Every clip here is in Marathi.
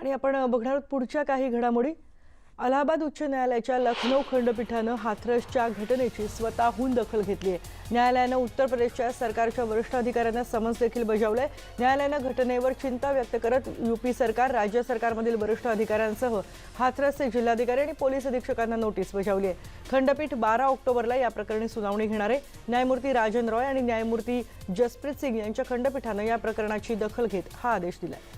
आणि आपण बघणार आहोत पुढच्या काही घडामोडी। अलाहाबाद उच्च न्यायालयाच्या लखनौ खंडपीठानं हाथरसच्या घटनेची स्वतःहून दखल घेतली आहे। न्यायालयानं उत्तर प्रदेशच्या सरकारच्या वरिष्ठ अधिकाऱ्यांना समन्स देखील बजावलंय। न्यायालयानं घटनेवर चिंता व्यक्त करत यूपी सरकार, राज्य सरकारमधील वरिष्ठ अधिकाऱ्यांसह हाथरसचे जिल्हाधिकारी आणि पोलीस अधीक्षकांना नोटीस बजावली आहे। खंडपीठ 12 ऑक्टोबरला या प्रकरणी सुनावणी घेणार आहे। न्यायमूर्ती राजन रॉय आणि न्यायमूर्ती जसप्रीत सिंग यांच्या खंडपीठानं या प्रकरणाची दखल घेत हा आदेश दिलाय।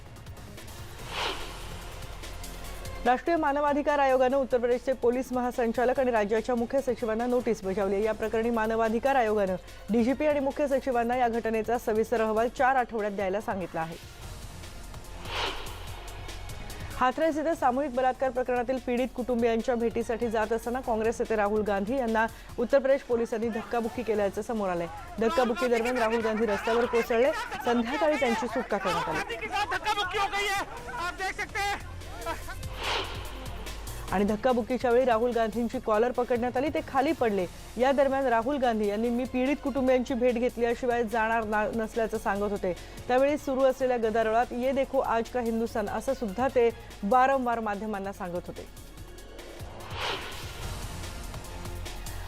राष्ट्रीय मानवाधिकार आयोगानं उत्तर प्रदेशचे पोलीस महासंचालक आणि राज्याच्या मुख्य सचिवांना नोटीस बजावली। या प्रकरणी मानवाधिकार आयोगानं डीजीपी आणि मुख्य सचिवांना या घटनेचा सविस्तर अहवाल 4 आठवड्यात द्यायला सांगितलं आहे। हाथरस इथं सामूहिक बलात्कार प्रकरणातील पीडित कुटुंबियांच्या भेटीसाठी जात असताना काँग्रेस नेते राहुल गांधी यांना उत्तर प्रदेश पोलिसांनी धक्काबुक्की केल्याचं समोर आलंय। धक्काबुक्की दरम्यान राहुल गांधी रस्त्यावर कोसळले। संध्याकाळी त्यांची सुटका करण्यात आली आणि धक्काबुक्कीच्या वेळी राहुल गांधींची कॉलर पकडण्यात आली, ते खाली पडले। या दरम्यान राहुल गांधी यांनी मी पीडित कुटुंबियांची भेट घेतल्याशिवाय जाणार नसल्याचं सांगत होते। त्यावेळी सुरू असलेल्या गदारोळात ये देखो आज का हिंदुस्तान असं सुद्धा ते वारंवार माध्यमांना सांगत होते।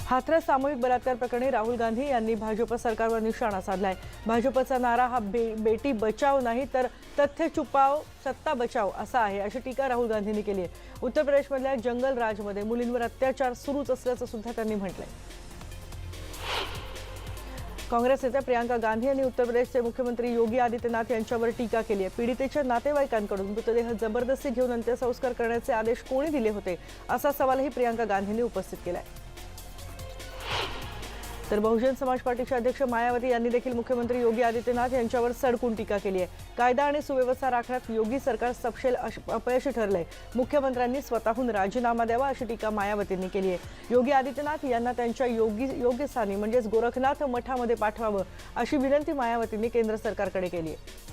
हाथरस सामूहिक बलात्कार प्रकरणी राहुल गांधी यांनी भाजप सरकारवर निशाणा साधलाय। भाजपचा नारा हा बेटी बचाव नाही तर तथ्य छुपाव सत्ता बचाव असा आहे, अशी टीका राहुल गांधींनी केली आहे। उत्तर प्रदेशमधल्या जंगल राजमध्ये मुलींवर अत्याचार सुरूच असल्याचं सुद्धा त्यांनी म्हटलंय। काँग्रेस नेत्या प्रियंका गांधी यांनी उत्तर प्रदेशचे मुख्यमंत्री योगी आदित्यनाथ यांच्यावर टीका केली आहे। पीडितेच्या नातेवाईकांकडून मृतदेह जबरदस्ती घेऊन अंत्यसंस्कार करण्याचे आदेश कोणी दिले होते, असा सवालही प्रियंका गांधींनी उपस्थित केलाय। तर बहुजन समाज पार्टीचे अध्यक्ष मायावती यांनी देखील मुख्यमंत्री योगी आदित्यनाथ यांच्यावर सडकून टीका केली आहे। कायदा आणि सुव्यवस्था राखण्यात योगी सरकार सपशेल अपयशी ठरलंय। मुख्यमंत्र्यांनी स्वतःहून राजीनामा द्यावा अशी टीका मायावतींनी केली आहे। योगी आदित्यनाथ यांना त्यांच्या योग्य स्थानी म्हणजेच गोरखनाथ मठामध्ये पाठवावं अशी विनंती मायावतींनी केंद्र सरकारकडे केली आहे।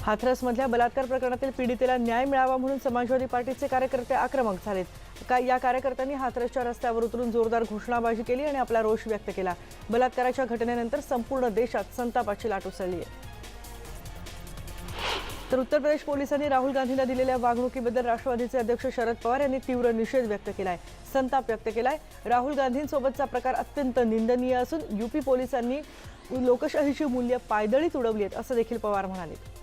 हाथरसमधल्या बलात्कार प्रकरणातील पीडितेला न्याय मिळावा म्हणून समाजवादी पार्टीचे कार्यकर्ते आक्रमक झालेत। या कार्यकर्त्यांनी हाथरसच्या रस्त्यावर उतरून जोरदार घोषणाबाजी केली आणि आपला रोष व्यक्त केला। बलात्काराच्या घटनेनंतर संपूर्ण देशात संतापाची लाट उसळली आहे। तर उत्तर प्रदेश पोलिसांनी राहुल गांधींना दिलेल्या वागणुकीबद्दल राष्ट्रवादीचे अध्यक्ष शरद पवार यांनी तीव्र निषेध व्यक्त केलाय, संताप व्यक्त केलाय। राहुल गांधींसोबतचा प्रकार अत्यंत निंदनीय असून यूपी पोलिसांनी लोकशाहीची मूल्य पायदळीत उडवली आहेत असं देखील पवार म्हणाले।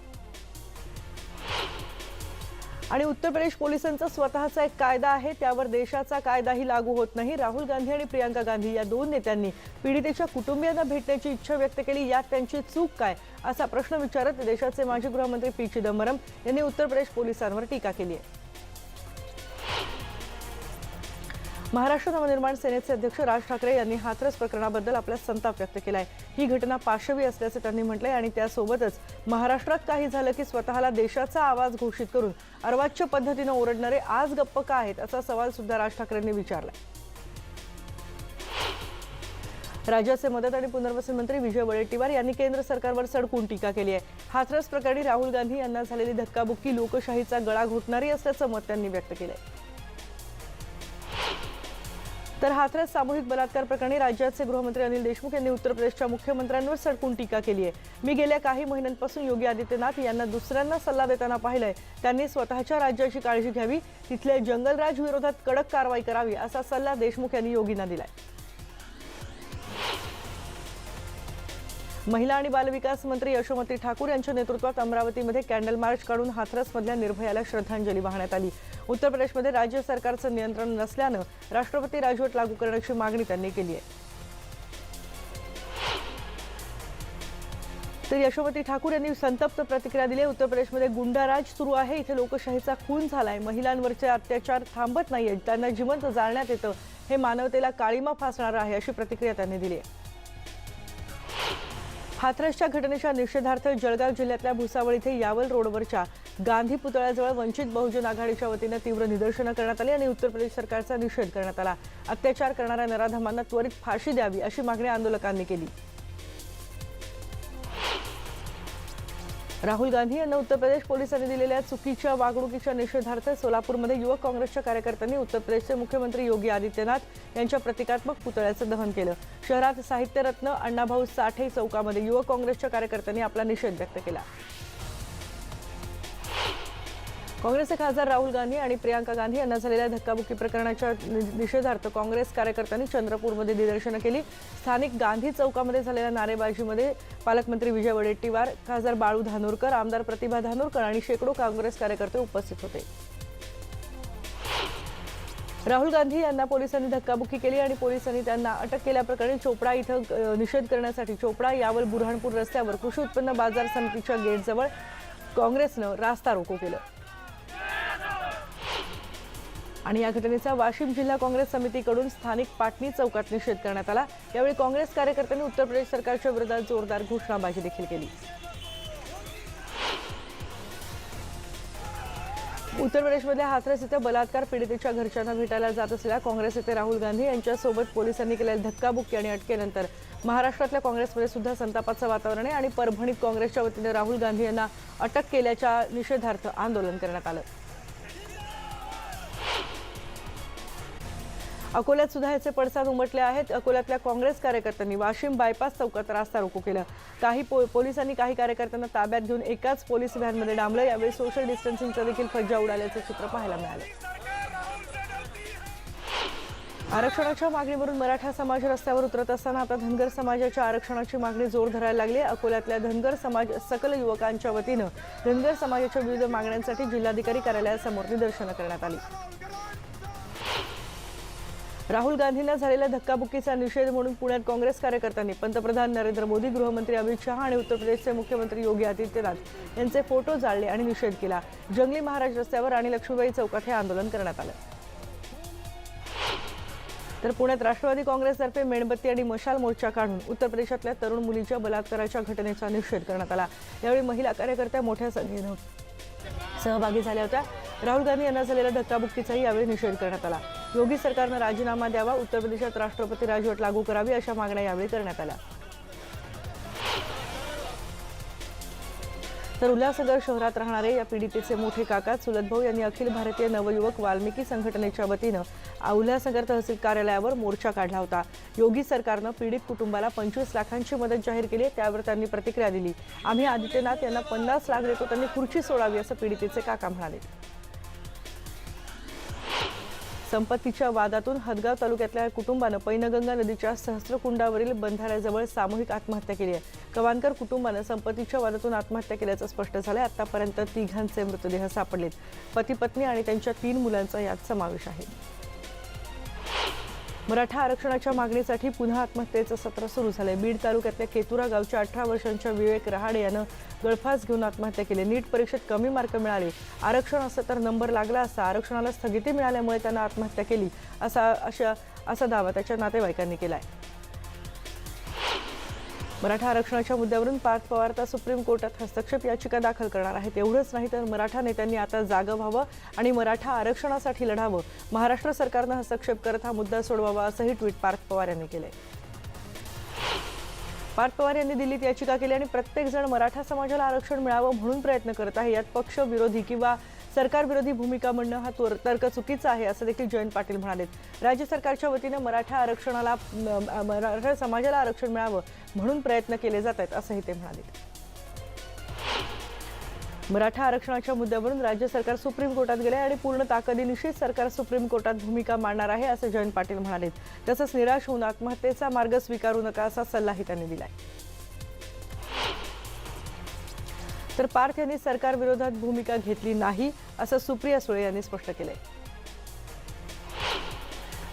आणि उत्तर प्रदेश पोलिसांचा स्वतःचा एक कायदा आहे, त्यावर देशाचा कायदाही लागू होत नाही। राहुल गांधी आणि प्रियंका गांधी या दोन नेत्यांनी पीडितेच्या कुटुंबियांना भेटण्याची इच्छा व्यक्त केली, यात त्यांची चूक काय असा प्रश्न विचारत देशाचे माजी गृहमंत्री पी चिदंबरम यांनी उत्तर प्रदेश पोलिसांवर टीका केली आहे। महाराष्ट्र नवनिर्माण सेनेचे अध्यक्ष राज ठाकरे यांनी हाथरस प्रकरणाबद्दल आपला संताप व्यक्त केलाय। ही घटना पाशवी असल्याचे त्यांनी म्हटलंय आणि त्यासोबतच महाराष्ट्रात काही झालं की स्वतःला देशाचा आवाज घोषित करून अर्वाच्य पद्धतीने ओरडणारे आज गप्प का आहेत असा सवाल सुद्धा राज ठाकरेंनी विचारलाय। राज्याचे मदत आणि पुनर्वसन मंत्री विजय वडेट्टीवार यांनी केंद्र सरकारवर सडकून टीका केली आहे। हाथरस प्रकरणी राहुल गांधी यांना झालेली धक्काबुक्की लोकशाहीचा गळा घोटणारी असल्याचं मत त्यांनी व्यक्त केलंय। तर हाथरस सामूहिक बलात्कार प्रकरणी राज्याचे गृहमंत्री अनिल देशमुख यांनी उत्तर प्रदेशच्या मुख्यमंत्र्यांवर सडकून टीका केली आहे। मी गेल्या काही महिन्यांपासून योगी आदित्यनाथ यांना दुसऱ्यांना सल्ला देताना पाहिलंय, त्यांनी स्वतःच्या राज्याची काळजी घ्यावी, तिथल्या जंगलराज विरोधात कडक कारवाई करावी असा सल्ला देशमुख यांनी योगींना दिलाय। महिला आणि बालविकास मंत्री यशोमती ठाकूर यांच्या नेतृत्वात अमरावतीमध्ये कॅन्डल मार्च काढून हाथरसमधल्या निर्भयाला श्रद्धांजली वाहण्यात आली। उत्तर प्रदेशमध्ये राज्य सरकारचं नियंत्रण नसल्यानं राष्ट्रपती राजवट लागू करण्याची मागणी त्यांनी केली आहे। तर यशोमती ठाकूर यांनी संतप्त प्रतिक्रिया दिली। उत्तर प्रदेशमध्ये गुंडाराज सुरू आहे, इथे लोकशाहीचा खून झालाय, महिलांवरचे अत्याचार थांबत नाहीयेत, त्यांना जिवंत जाळण्यात येतं, हे मानवतेला काळीमा फासणार आहे अशी प्रतिक्रिया त्यांनी दिली आहे। हाथरसच्या घटनेच्या निषेधार्थ जळगाव जिल्ह्यातल्या भुसावळ इथे यावल रोडवरच्या गांधी पुतळ्याजवळ वंचित बहुजन आघाडीच्या वतीने तीव्र निदर्शनं करण्यात आली आणि उत्तर प्रदेश सरकारचा निषेध करण्यात आला। अत्याचार करणाऱ्या नराधमांना त्वरित फाशी द्यावी अशी मागणी आंदोलकांनी केली। राहुल गांधी यांना उत्तर प्रदेश पोलिसांनी दिलेल्या चुकीच्या वागणुकीच्या निषेधार्थ सोलापूरमध्ये युवक काँग्रेसच्या कार्यकर्त्यांनी उत्तर प्रदेशचे मुख्यमंत्री योगी आदित्यनाथ यांच्या प्रतिकात्मक पुतळ्याचं दहन केलं। शहरात साहित्यरत्न अण्णाभाऊ साठे चौकामध्ये युवक काँग्रेसच्या कार्यकर्त्यांनी आपला निषेध व्यक्त केला। काँग्रेसचे खासदार राहुल गांधी आणि प्रियांका गांधी यांना झालेल्या धक्काबुक्की प्रकरणाच्या निषेधार्थ काँग्रेस कार्यकर्त्यांनी चंद्रपूरमध्ये निदर्शनं केली। स्थानिक गांधी चौकामध्ये झालेल्या नारेबाजीमध्ये पालकमंत्री विजय वडेट्टीवार, खासदार बाळू धानोरकर, आमदार प्रतिभा धानोरकर आणि शेकडो काँग्रेस कार्यकर्ते उपस्थित होते। राहुल गांधी यांना पोलिसांनी धक्काबुक्की केली आणि पोलिसांनी त्यांना अटक केल्याप्रकरणी चोपडा इथं निषेध करण्यासाठी चोपडा यावल बुरहानपूर रस्त्यावर कृषी उत्पन्न बाजार समितीच्या गेटजवळ काँग्रेसनं रास्ता रोको केलं आणि या घटनेचा वाशिम जिल्हा काँग्रेस समितीकडून स्थानिक पाटणी चौकात निषेध करण्यात आला। यावेळी काँग्रेस कार्यकर्त्यांनी उत्तर प्रदेश सरकारच्या विरोधात जोरदार घोषणाबाजी देखील केली। उत्तर प्रदेशमधल्या हाथरस इथं बलात्कार पीडितेच्या घरच्यांना भेटायला जात असलेल्या काँग्रेस नेते राहुल गांधी यांच्यासोबत पोलिसांनी केलेल्या धक्काबुक्की आणि अटकेनंतर महाराष्ट्रातल्या काँग्रेसमध्ये सुद्धा संतापाचं वातावरण आहे आणि परभणीत काँग्रेसच्या वतीने राहुल गांधी यांना अटक केल्याच्या निषेधार्थ आंदोलन करण्यात आलं। अकोल्यात सुद्धा याचे पडसाद उमटले आहेत। अकोल्यातल्या काँग्रेस कार्यकर्त्यांनी वाशिम बायपास चौकात रास्ता रोको केलं। काही पोलिसांनी काही कार्यकर्त्यांना ताब्यात घेऊन एकाच पोलीस व्हॅनमध्ये डांबलं। यावेळी सोशल डिस्टन्सिंगचा देखील फज्जा उडाल्याचं चित्र पाहायला मिळालं। आरक्षणाच्या मागणीवरून मराठा समाज रस्त्यावर उतरत असताना आता धनगर समाजाच्या आरक्षणाची मागणी जोर धरायला लागली आहे। अकोल्यातल्या धनगर समाज सकल युवकांच्या वतीनं धनगर समाजाच्या विविध मागण्यांसाठी जिल्हाधिकारी कार्यालयासमोर निदर्शनं करण्यात आली। राहुल गांधींना झालेल्या धक्काबुक्कीचा निषेध म्हणून पुण्यात काँग्रेस कार्यकर्त्यांनी पंतप्रधान नरेंद्र मोदी, गृहमंत्री अमित शहा आणि उत्तर प्रदेशचे मुख्यमंत्री योगी आदित्यनाथ यांचे फोटो जाळले आणि निषेध केला। जंगली महाराज रस्त्यावर आणि लक्ष्मीबाई चौकात हे आंदोलन करण्यात आलं। तर पुण्यात राष्ट्रवादी काँग्रेसतर्फे मेणबत्ती आणि मशाल मोर्चा काढून उत्तर प्रदेशातल्या तरुण मुलीच्या बलात्काराच्या घटनेचा निषेध करण्यात आला। यावेळी महिला कार्यकर्त्या मोठ्या संख्येनं सहभागी झाल्या होत्या। राहुल गांधी यांना झालेल्या धक्काबुक्कीचाही यावेळी निषेध करण्यात आला। योगी सरकारनं राजीनामा द्यावा, उत्तर प्रदेशात राष्ट्रपती राजवट लागू करावी अशा मागण्या यावेळी करण्यात आल्या। तर उल्हासनगर शहरात राहणारे या पीडितेचे मोठे काका चुलत भाऊ यांनी अखिल भारतीय नवयुवक वाल्मिकी संघटनेच्या वतीनं उल्हासनगर तहसील कार्यालयावर मोर्चा काढला होता। योगी सरकारनं पीडित कुटुंबाला 25 लाखांची मदत जाहीर केली। त्यावर त्यांनी प्रतिक्रिया दिली, आम्ही आदित्यनाथ यांना 50 लाख देतो, त्यांनी खुर्ची सोडावी असं पीडितेचे काका म्हणाले। संपत्तीच्या वादातून हदगाव तालुक्यातल्या कुटुंबानं पैनगंगा नदीच्या सहस्त्रकुंडावरील बंधाऱ्याजवळ सामूहिक आत्महत्या केली आहे। कवानकर कुटुंबानं संपत्तीच्या वादातून आत्महत्या केल्याचं स्पष्ट झालंय। आतापर्यंत 3घांचे मृतदेह सापडलेत। पती पत्नी आणि त्यांच्या 3 मुलांचा यात समावेश आहे। मराठा आरक्षणाच्या मागणीसाठी पुन्हा आत्महत्येचं सत्र सुरू झालंय। बीड तालुक्यातल्या केतुरा गावच्या 18 वर्षांच्या विवेक रहाडे यानं गळफास घेऊन आत्महत्या केली। नीट परीक्षेत कमी मार्क मिळाले, आरक्षण असं तर नंबर लागला असता, आरक्षणाला स्थगिती मिळाल्यामुळे त्यानं आत्महत्या केली असा दावा त्याच्या नातेवाईकांनी केलाय। मराठा आरक्षणाच्या मुद्द्यावरून पार्थ पवार आता सुप्रीम कोर्टात हस्तक्षेप याचिका दाखल करणार आहेत। एवढंच नाही तर मराठा नेत्यांनी आता जागं व्हावं आणि मराठा आरक्षणासाठी लढावं। महाराष्ट्र सरकारनं हस्तक्षेप करत हा मुद्दा सोडवावा असंही ट्विट पार्थ पवार यांनी केलंय। पार्थ पवार यांनी दिल्लीत याचिका केली आणि प्रत्येक जण मराठा समाजाला आरक्षण मिळावं म्हणून प्रयत्न करत आहे। यात पक्ष विरोधी किंवा सरकार विरोधी भूमिका म्हणणं हा तर्क चुकीचा आहे असं देखील जयंत पाटील म्हणाले। राज्य सरकारच्या वतीने मराठा समाजाला आरक्षण मिळावं म्हणून प्रयत्न केले जात आहेत असंही ते म्हणाले। मराठा आरक्षणाच्या मुद्द्यावरून राज्य सरकार सुप्रीम कोर्टात गेले आणि पूर्ण ताकदीनिशी सरकार सुप्रीम कोर्टात भूमिका मांडणार आहे असं जयंत पाटील म्हणाले। तसंच निराश होऊन आत्महत्येचा मार्ग स्वीकारू नका असा सल्लाही त्यांनी दिलाय। तर पार्थ यांनी सरकार विरोधात भूमिका घेतली नाही असं सुप्रिया सुळे यांनी स्पष्ट केलंय।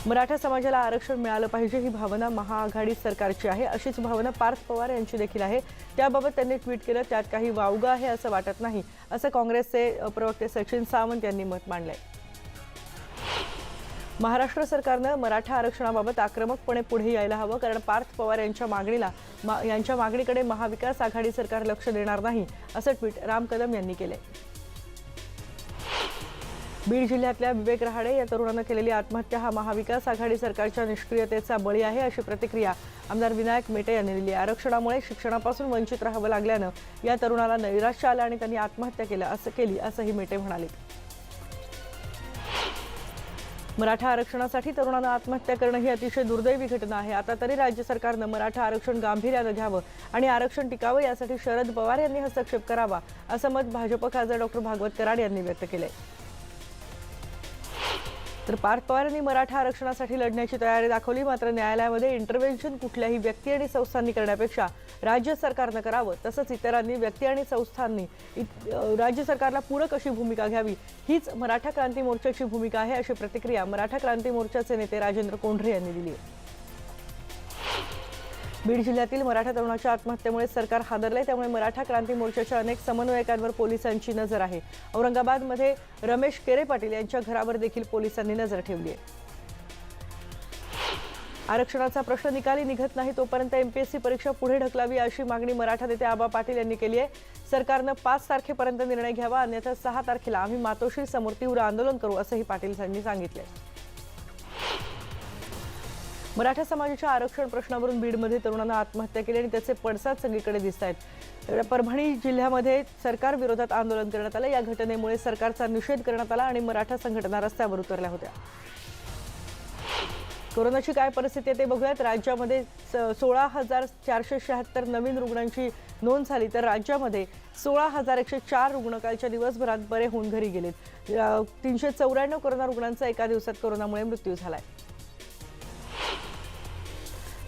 मराठा समाजाला आरक्षण मिळालं पाहिजे ही भावना महाआघाडी सरकारची आहे, अशीच भावना पार्थ पवार यांची देखील आहे। त्याबाबत त्यांनी ट्विट केलं, त्यात काही वावगं आहे असं वाटत नाही असं काँग्रेसचे प्रवक्ते सचिन सावंत यांनी मत मांडलंय। महाराष्ट्र सरकारनं मराठा आरक्षणाबाबत आक्रमकपणे पुढे यायला हवं, कारण पार्थ पवार यांच्या मागणीकडे महाविकास आघाडी सरकार लक्ष देणार नाही असं ट्विट राम कदम यांनी केलंय। बीड जिल्ह्यातल्या विवेक रहाडे या तरुणानं केलेली आत्महत्या हा महाविकास आघाडी सरकारच्या निष्क्रियतेचा बळी आहे अशी प्रतिक्रिया आमदार विनायक मेटे यांनी दिली। आरक्षणामुळे शिक्षणापासून वंचित राहावं लागल्यानं या तरुणाला नैराश्य आलं आणि त्यांनी आत्महत्या केली असंही मेटे म्हणाले। मराठा आरक्षणासाठी तरुणांना आत्महत्या करणं ही अतिशय दुर्दैवी घटना आहे। आता तरी राज्य सरकारनं मराठा आरक्षण गांभीर्यानं घ्यावं आणि आरक्षण टिकावं यासाठी शरद पवार यांनी हस्तक्षेप करावा, असं मत भाजप खासदार डॉक्टर भागवत कराड यांनी व्यक्त केलंय। तर पार्थ पवार यांनी मराठा आरक्षणासाठी लढण्याची तयारी दाखवली, मात्र न्यायालयामध्ये इंटरव्हेन्शन कुठल्याही व्यक्ती आणि संस्थांनी करण्यापेक्षा राज्य सरकारनं करावं, तसंच इतरांनी व्यक्ती आणि संस्थांनी राज्य सरकारला पूरक अशी भूमिका घ्यावी, हीच मराठा क्रांती मोर्चाची भूमिका आहे, अशी प्रतिक्रिया मराठा क्रांती मोर्चाचे नेते राजेंद्र कोंढरे यांनी दिली आहे। बीड जिल्ह्यातील मराठा तरुणाच्या आत्महत्येमुळे सरकार हादरले, त्यामुळे मराठा क्रांती मोर्चाच्या अनेक समन्वयकांवर पोलिसांची नजर आहे। औरंगाबादमध्ये रमेश केरे पाटील यांच्या घरावर देखील पोलिसांनी नजर ठेवली आहे। आरक्षणाचा प्रश्न निकाली निघत नाही तोपर्यंत एमपीएससी परीक्षा पुढे ढकलावी, अशी मागणी मराठा नेते आबा पाटील यांनी केली आहे। सरकारनं 5 तारखेपर्यंत निर्णय घ्यावा, अन्यथा 6 तारखेला आम्ही मातोश्री समोर तीव्र आंदोलन करू, असंही पाटील यांनी सांगितले। मराठा समाजाच्या आरक्षण प्रश्नावरून बीडमध्ये तरुणांना आत्महत्या केली आणि त्याचे पडसाद सगळीकडे दिसत आहेत। परभणी जिल्ह्यामध्ये सरकार विरोधात आंदोलन करण्यात आलं। या घटनेमुळे सरकारचा निषेध करण्यात आला आणि मराठा संघटना रस्त्यावर उतरल्या होत्या। कोरोनाची काय परिस्थिती आहे ते बघूयात। राज्यामध्ये 16,476 नवीन रुग्णांची नोंद झाली, तर राज्यामध्ये 16,104 रुग्ण कालच्या दिवसभरात बरे होऊन घरी गेलेत। 394 कोरोना रुग्णांचा एका दिवसात कोरोनामुळे मृत्यू झालाय।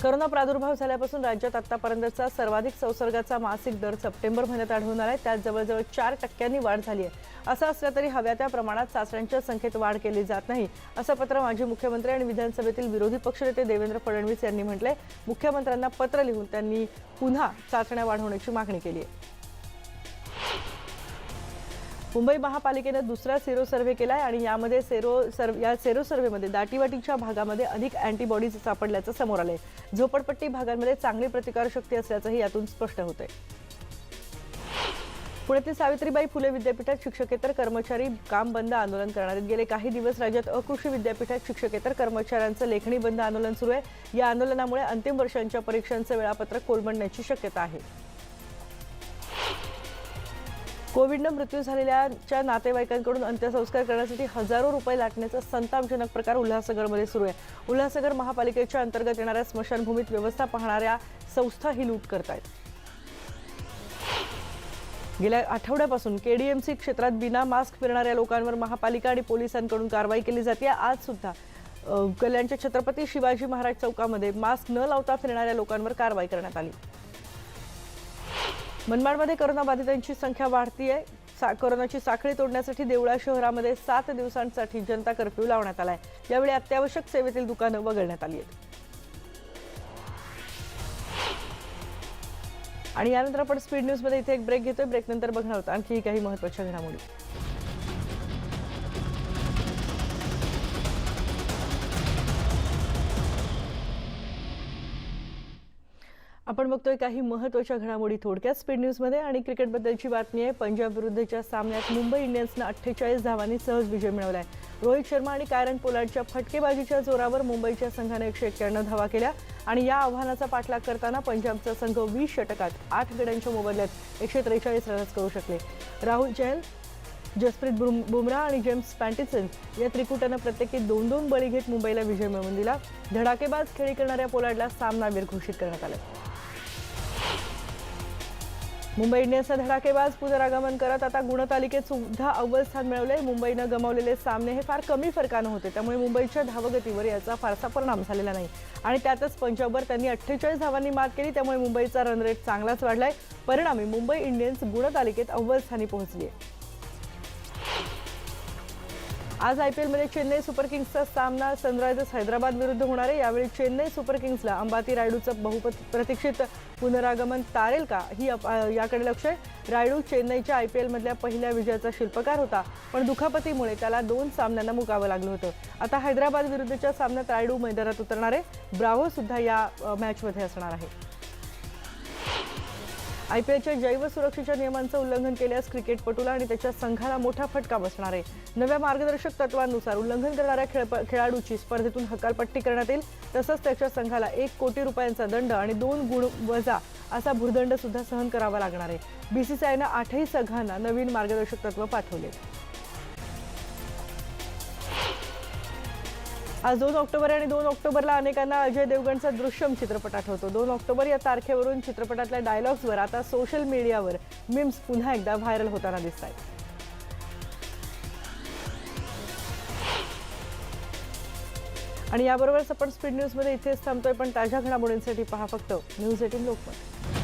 कोरोना प्रादुर्भाव झाल्यापासून राज्यात आतापर्यंतचा सर्वाधिक संसर्गाचा मासिक दर सप्टेंबर महिन्यात आढळून आलाय। त्यात जवळजवळ 4% वाढ झाली आहे। असं असलं तरी हव्या त्या प्रमाणात चाचण्यांच्या संख्येत वाढ केली जात नाही, असं पत्र माजी मुख्यमंत्री आणि विधानसभेतील विरोधी पक्षनेते देवेंद्र फडणवीस यांनी म्हटलंय। मुख्यमंत्र्यांना पत्र लिहून त्यांनी पुन्हा चाचण्या वाढवण्याची मागणी केली आहे। मुंबई महापालिकेनं दुसरा सेरो सर्व्हे केलाय आणि यामध्ये सेरो सर्व्हेमध्ये दाटीवाटीच्या भागामध्ये अधिक अँटीबॉडीज सापडल्याचं समोर आलंय। झोपडपट्टी भागांमध्ये चांगली प्रतिकारशक्ती असल्याचंही यातून स्पष्ट होतंय। पुण्यातील सावित्रीबाई फुले विद्यापीठात शिक्षकेतर कर्मचारी काम बंद आंदोलन करणार आहेत। गेले काही दिवस राज्यात अकृषी विद्यापीठात शिक्षकेतर कर्मचाऱ्यांचं लेखणी बंद आंदोलन सुरू आहे। या आंदोलनामुळे अंतिम वर्षांच्या परीक्षांचं वेळापत्रक कोलमडण्याची शक्यता आहे। कोविडनं मृत्यू झालेल्याच्या नातेवाईकांकडून अंत्यसंस्कार करण्यासाठी हजारो रुपये लाटण्याचा संतापजनक प्रकार उल्हासनगरमध्ये सुरू आहे। उल्हासनगर महापालिकेच्या अंतर्गत येणाऱ्या स्मशानभूमीत व्यवस्था पाहणाऱ्या संस्था ही लूट करतायत। गेल्या आठवड्यापासून केडीएमसी क्षेत्रात बिना मास्क फिरणाऱ्या लोकांवर महापालिका आणि पोलिसांकडून कारवाई केली जाते। आज सुद्धा कल्याणच्या छत्रपती शिवाजी महाराज चौकामध्ये मास्क न लावता फिरणाऱ्या लोकांवर कारवाई करण्यात आली। मनमाडमध्ये कोरोना बाधितांची संख्या वाढतीये। कोरोनाची साखळी तोडण्यासाठी देवळा शहरामध्ये 7 दिवसांसाठी जनता कर्फ्यू लावण्यात आलाय। यावेळी अत्यावश्यक सेवेतील दुकानं वगळण्यात आली आहेत। आणि यानंतर आपण स्पीड न्यूजमध्ये इथे एक ब्रेक घेतोय। ब्रेकनंतर बघणार आहोत आणखी काही महत्त्वाच्या घडामोडी। आपण बघतोय काही महत्त्वाच्या घडामोडी थोडक्यात स्पीड न्यूजमध्ये। आणि क्रिकेटबद्दलची बातमी आहे। पंजाब विरुद्धच्या सामन्यात मुंबई इंडियन्सनं 48 धावांनी सहज विजय मिळवलाय। रोहित शर्मा आणि कायरन पोलार्डच्या फटकेबाजीच्या जोरावर मुंबईच्या संघाने 191 धावा केल्या आणि या आव्हानाचा पाठलाग करताना पंजाबचा संघ 20 षटकात 8 गड्यांच्या मोबदल्यात 143 रन्स करू शकले। राहुल चहल, जसप्रीत बुमराह आणि जेम्स पॅटिन्सन या त्रिकुटानं प्रत्येकी 2-2 बळी घेत मुंबईला विजय मिळवून दिला। धडाकेबाज खेळी करणाऱ्या पोलार्डला सामनावीर घोषित करण्यात आलं। मुंबई इंडियन्सनं धडाकेबाज पुनरागमन करत आता गुणतालिकेत सुद्धा अव्वल स्थान मिळवले। मुंबईनं गमावलेले सामने हे फार कमी फरकानं होते, त्यामुळे मुंबईच्या धावगतीवर याचा फारसा परिणाम झालेला नाही आणि त्यातच पंजाबवर त्यांनी 48 धावांनी मात केली, त्यामुळे मुंबईचा रन रेट चांगलाच वाढलाय। परिणामी मुंबई इंडियन्स गुणतालिकेत अव्वल स्थानी पोहोचली आहे। आज आयपीएलमध्ये चेन्नई सुपर किंग्सचा सामना सनरायझर्स हैदराबाद विरुद्ध होणार आहे। यावेळी चेन्नई सुपर किंग्सला अंबाती रायडूचं बहुप्रतीक्षित पुनरागमन तारेल का ही याकडे लक्ष आहे। रायडू चेन्नईच्या आयपीएलमधल्या पहिल्या विजयाचा शिल्पकार होता, पण दुखापतीमुळे त्याला 2 सामन्यांना मुकावं लागलं होतं। आता हैदराबाद विरुद्धच्या सामन्यात रायडू मैदानात उतरणार आहे। ब्राव्हो सुद्धा या मॅचमध्ये असणार आहे। आयपीएलच्या जैव सुरक्षेच्या नियमांचं उल्लंघन केल्यास क्रिकेटपटूला आणि त्याच्या संघाला मोठा फटका बसणार आहे। नव्या मार्गदर्शक तत्वांनुसार उल्लंघन करणाऱ्या खेळाडूची स्पर्धेतून हकालपट्टी करण्यात येईल, तसंच त्याच्या संघाला 1 कोटी रुपयांचा दंड आणि 2 गुण वजा असा भूर्दंड सुद्धा सहन करावा लागणार आहे। बीसीसीआयनं 8ही संघांना नवीन मार्गदर्शक तत्व पाठवले। आज 2 ऑक्टोबर आणि 2 ऑक्टोबरला अनेकांना अजय देवगणचा दृश्यम चित्रपट आठवतो. 2 ऑक्टोबर या तारखेवरून चित्रपटातल्या डायलॉग्सवर आता सोशल मीडियावर मीम्स पुन्हा एकदा व्हायरल होताना दिसतायत. आणि याबरोबरच आपण स्पीड न्यूजमध्ये इथेच थांबतोय, पण ताज्या घडामोडींसाठी पहा फक्त न्यूज 18 लोकमत.